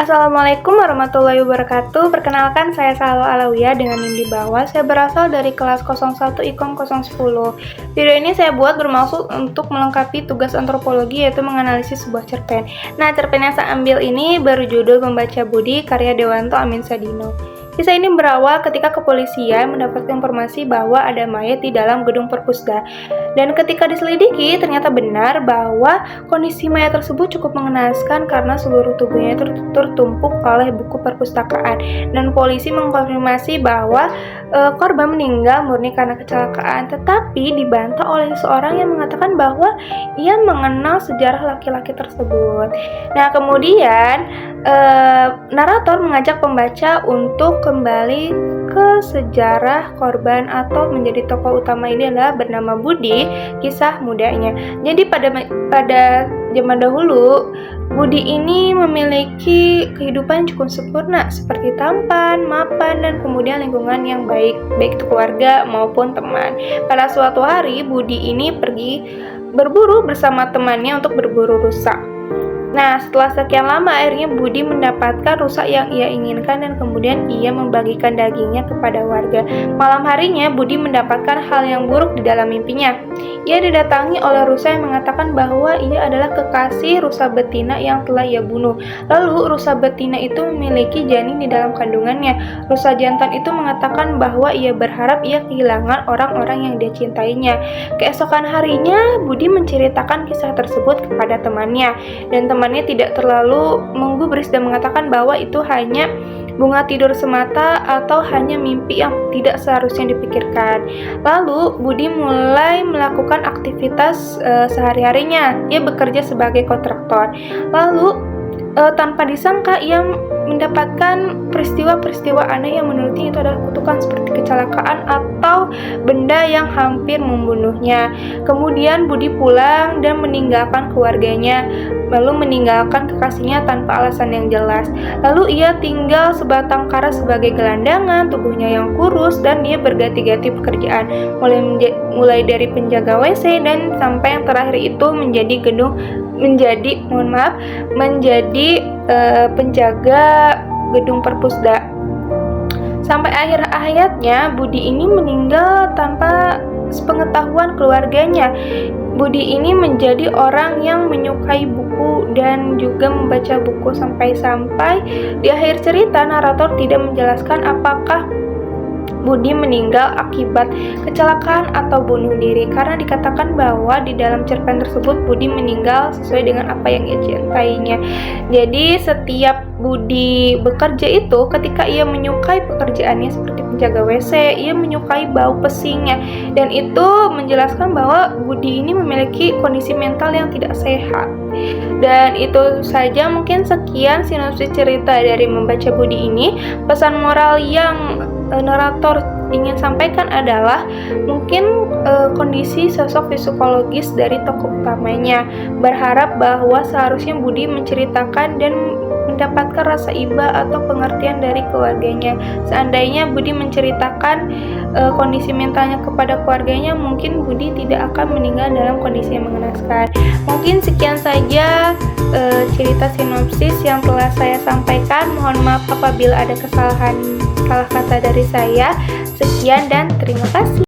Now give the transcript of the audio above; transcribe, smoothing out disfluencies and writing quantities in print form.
Assalamualaikum warahmatullahi wabarakatuh. Perkenalkan, saya Salwa Alawiyah dengan NIM di bawah. Saya berasal dari kelas 01 Ikom 010. Video ini saya buat bermaksud untuk melengkapi tugas antropologi, yaitu menganalisis sebuah cerpen. Nah, cerpen yang saya ambil ini berjudul Membaca Budi karya Dewanto Amin Sadino. Kisah ini berawal ketika kepolisian mendapatkan informasi bahwa ada mayat di dalam gedung perpusda. Dan ketika diselidiki, ternyata benar bahwa kondisi mayat tersebut cukup mengenaskan karena seluruh tubuhnya itu tertumpuk oleh buku perpustakaan. Dan polisi mengkonfirmasi bahwa korban meninggal murni karena kecelakaan, tetapi dibantah oleh seseorang yang mengatakan bahwa ia mengenal sejarah laki-laki tersebut. Nah, kemudian narator mengajak pembaca untuk kembali ke sejarah korban atau menjadi tokoh utama ini adalah bernama Budi, kisah mudanya. Jadi pada zaman dahulu, Budi ini memiliki kehidupan yang cukup sempurna seperti tampan, mapan, dan kemudian lingkungan yang baik itu keluarga maupun teman. Pada suatu hari, Budi ini pergi berburu bersama temannya untuk berburu rusa. Nah, setelah sekian lama akhirnya Budi mendapatkan rusa yang ia inginkan dan kemudian ia membagikan dagingnya kepada warga. Malam harinya Budi mendapatkan hal yang buruk di dalam mimpinya. Ia didatangi oleh rusa yang mengatakan bahwa ia adalah kekasih rusa betina yang telah ia bunuh. Lalu rusa betina itu memiliki janin di dalam kandungannya. Rusa jantan itu mengatakan bahwa ia berharap ia kehilangan orang-orang yang dia cintainya. Keesokan harinya Budi menceritakan kisah tersebut kepada temannya, dan temannya tidak terlalu menggubris dan mengatakan bahwa itu hanya bunga tidur semata atau hanya mimpi yang tidak seharusnya dipikirkan. Lalu Budi mulai melakukan aktivitas sehari-harinya. Ia bekerja sebagai kontraktor. Lalu tanpa disangka ia mendapatkan peristiwa-peristiwa aneh yang menurutnya itu adalah kutukan seperti kecelakaan atau benda yang hampir membunuhnya. Kemudian Budi pulang dan meninggalkan keluarganya, lalu meninggalkan kekasihnya tanpa alasan yang jelas. Lalu ia tinggal sebatang kara sebagai gelandangan, tubuhnya yang kurus, dan dia berganti-ganti pekerjaan, mulai dari penjaga WC dan sampai yang terakhir itu menjadi penjaga gedung perpusda. Sampai akhir hayatnya Budi ini meninggal tanpa sepengetahuan keluarganya. Budi ini menjadi orang yang menyukai buku dan juga membaca buku sampai-sampai di akhir cerita narator tidak menjelaskan apakah Budi meninggal akibat kecelakaan atau bunuh diri, karena dikatakan bahwa di dalam cerpen tersebut Budi meninggal sesuai dengan apa yang ia cintainya. Jadi setiap Budi bekerja itu, ketika ia menyukai pekerjaannya seperti penjaga WC, ia menyukai bau pesingnya, dan itu menjelaskan bahwa Budi ini memiliki kondisi mental yang tidak sehat. Dan itu saja, mungkin sekian sinopsis cerita dari Membaca Budi ini. Pesan moral yang narator ingin sampaikan adalah mungkin kondisi sosok psikologis dari tokoh utamanya. Berharap bahwa seharusnya Budi menceritakan dan mendapatkan rasa iba atau pengertian dari keluarganya. Seandainya Budi menceritakan kondisi mentalnya kepada keluarganya, mungkin Budi tidak akan meninggal dalam kondisi yang mengenaskan. Mungkin sekian saja cerita sinopsis yang telah saya sampaikan. Mohon maaf apabila ada salah kata dari saya. Sekian dan terima kasih.